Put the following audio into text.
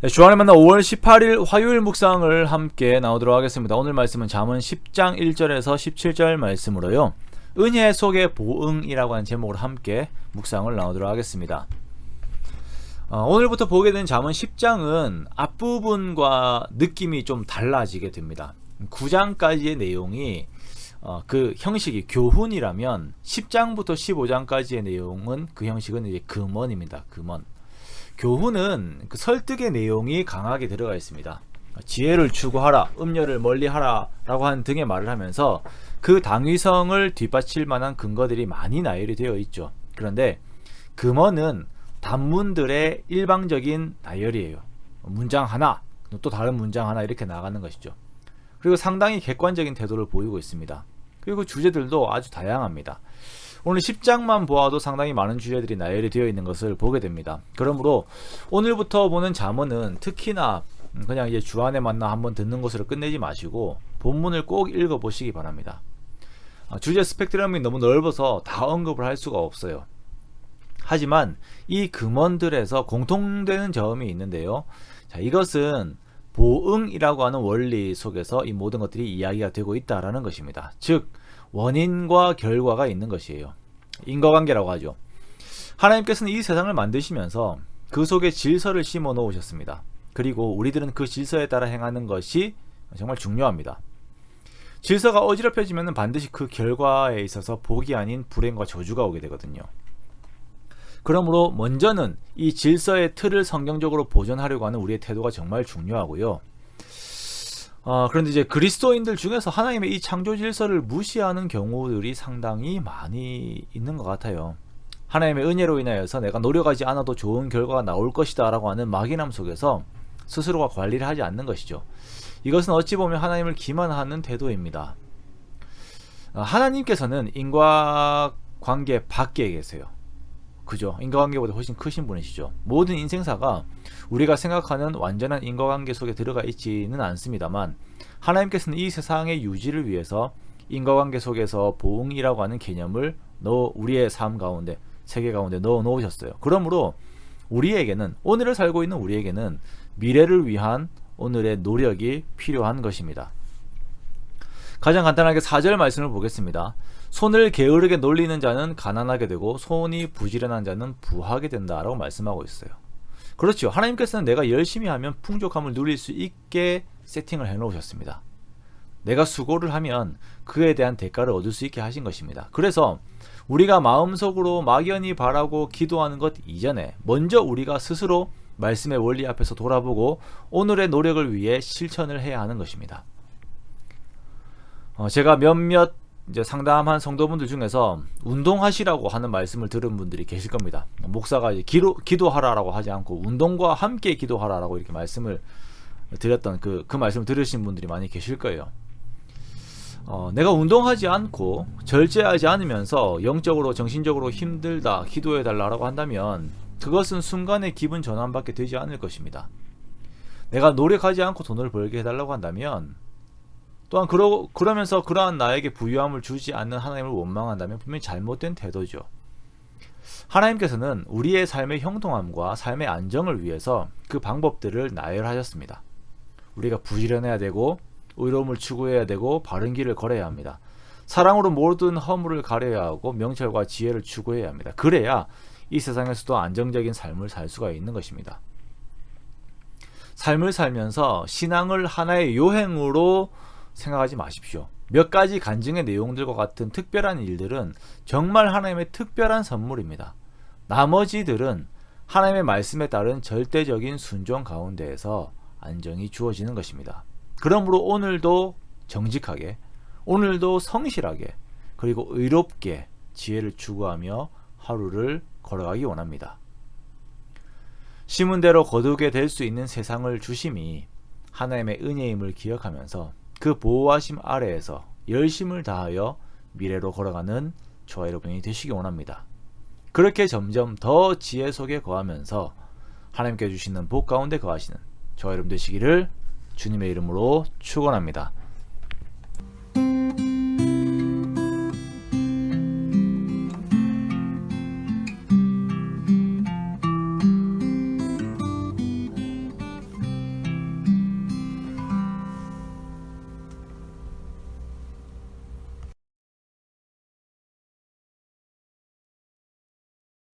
네, 주안의 만나 5월 18일 화요일 묵상을 함께 나오도록 하겠습니다. 오늘 말씀은 잠언 10장 1절에서 17절 말씀으로요. 은혜 속의 보응이라고 하는 제목으로 함께 묵상을 나오도록 하겠습니다. 오늘부터 보게 된 잠언 10장은 앞부분과 느낌이 좀 달라지게 됩니다. 9장까지의 내용이 그 형식이 교훈이라면 10장부터 15장까지의 내용은 그 형식은 이제 금언입니다. 금언. 교훈은 그 설득의 내용이 강하게 들어가 있습니다. 지혜를 추구하라, 음녀를 멀리하라 라고 하는 등의 말을 하면서 그 당위성을 뒷받칠 만한 근거들이 많이 나열이 되어 있죠. 그런데 금언은 단문들의 일방적인 나열이에요. 문장 하나, 또 다른 문장 하나 이렇게 나가는 것이죠. 그리고 상당히 객관적인 태도를 보이고 있습니다. 그리고 주제들도 아주 다양합니다. 오늘 10장만 보아도 상당히 많은 주제들이 나열이 되어 있는 것을 보게 됩니다. 그러므로 오늘부터 보는 잠언은 특히나 그냥 이제 주안의 만나 한번 듣는 것으로 끝내지 마시고 본문을 꼭 읽어보시기 바랍니다. 주제 스펙트럼이 너무 넓어서 다 언급을 할 수가 없어요. 하지만 이 금언들에서 공통되는 점이 있는데요. 자, 이것은 보응이라고 하는 원리 속에서 이 모든 것들이 이야기가 되고 있다라는 것입니다. 즉 원인과 결과가 있는 것이에요. 인과관계라고 하죠. 하나님께서는 이 세상을 만드시면서 그 속에 질서를 심어 놓으셨습니다. 그리고 우리들은 그 질서에 따라 행하는 것이 정말 중요합니다. 질서가 어지럽혀지면 반드시 그 결과에 있어서 복이 아닌 불행과 저주가 오게 되거든요. 그러므로 먼저는 이 질서의 틀을 성경적으로 보존하려고 하는 우리의 태도가 정말 중요하고요. 그런데 이제 그리스도인들 중에서 하나님의 이 창조 질서를 무시하는 경우들이 상당히 많이 있는 것 같아요. 하나님의 은혜로 인하여서 내가 노력하지 않아도 좋은 결과가 나올 것이다 라고 하는 막연함 속에서 스스로가 관리를 하지 않는 것이죠. 이것은 어찌 보면 하나님을 기만하는 태도입니다. 하나님께서는 인과관계 밖에 계세요. 그죠? 인과관계보다 훨씬 크신 분이시죠. 모든 인생사가 우리가 생각하는 완전한 인과관계 속에 들어가 있지는 않습니다만 하나님께서는 이 세상의 유지를 위해서 인과관계 속에서 보응이라고 하는 개념을 우리의 삶 가운데, 세계 가운데 넣어 놓으셨어요. 그러므로 우리에게는, 오늘을 살고 있는 우리에게는 미래를 위한 오늘의 노력이 필요한 것입니다. 가장 간단하게 4절 말씀을 보겠습니다. 손을 게으르게 놀리는 자는 가난하게 되고 손이 부지런한 자는 부하게 된다라고 말씀하고 있어요. 그렇죠. 하나님께서는 내가 열심히 하면 풍족함을 누릴 수 있게 세팅을 해놓으셨습니다. 내가 수고를 하면 그에 대한 대가를 얻을 수 있게 하신 것입니다. 그래서 우리가 마음속으로 막연히 바라고 기도하는 것 이전에 먼저 우리가 스스로 말씀의 원리 앞에서 돌아보고 오늘의 노력을 위해 실천을 해야 하는 것입니다. 제가 몇몇 이제 상담한 성도분들 중에서 운동하시라고 하는 말씀을 들은 분들이 계실 겁니다. 목사가 이제 기도하라라고 하지 않고 운동과 함께 기도하라라고 이렇게 말씀을 드렸던 그 말씀을 들으신 분들이 많이 계실 거예요. 내가 운동하지 않고 절제하지 않으면서 영적으로 정신적으로 힘들다, 기도해 달라고 한다면 그것은 순간의 기분 전환밖에 되지 않을 것입니다. 내가 노력하지 않고 돈을 벌게 해달라고 한다면 또한 그러면서 그러한 나에게 부유함을 주지 않는 하나님을 원망한다면 분명히 잘못된 태도죠. 하나님께서는 우리의 삶의 형통함과 삶의 안정을 위해서 그 방법들을 나열하셨습니다. 우리가 부지런해야 되고 의로움을 추구해야 되고 바른 길을 걸어야 합니다. 사랑으로 모든 허물을 가려야 하고 명철과 지혜를 추구해야 합니다. 그래야 이 세상에서도 안정적인 삶을 살 수가 있는 것입니다. 삶을 살면서 신앙을 하나의 요행으로 생각하지 마십시오. 몇 가지 간증의 내용들과 같은 특별한 일들은 정말 하나님의 특별한 선물입니다. 나머지들은 하나님의 말씀에 따른 절대적인 순종 가운데에서 안정이 주어지는 것입니다. 그러므로 오늘도 정직하게, 오늘도 성실하게, 그리고 의롭게 지혜를 추구하며 하루를 걸어가기 원합니다. 심은 대로 거두게 될 수 있는 세상을 주심이 하나님의 은혜임을 기억하면서 그 보호하심 아래에서 열심을 다하여 미래로 걸어가는 저와 여러분이 되시기 원합니다. 그렇게 점점 더 지혜 속에 거하면서 하나님께 주시는 복 가운데 거하시는 저와 여러분 되시기를 주님의 이름으로 축원합니다.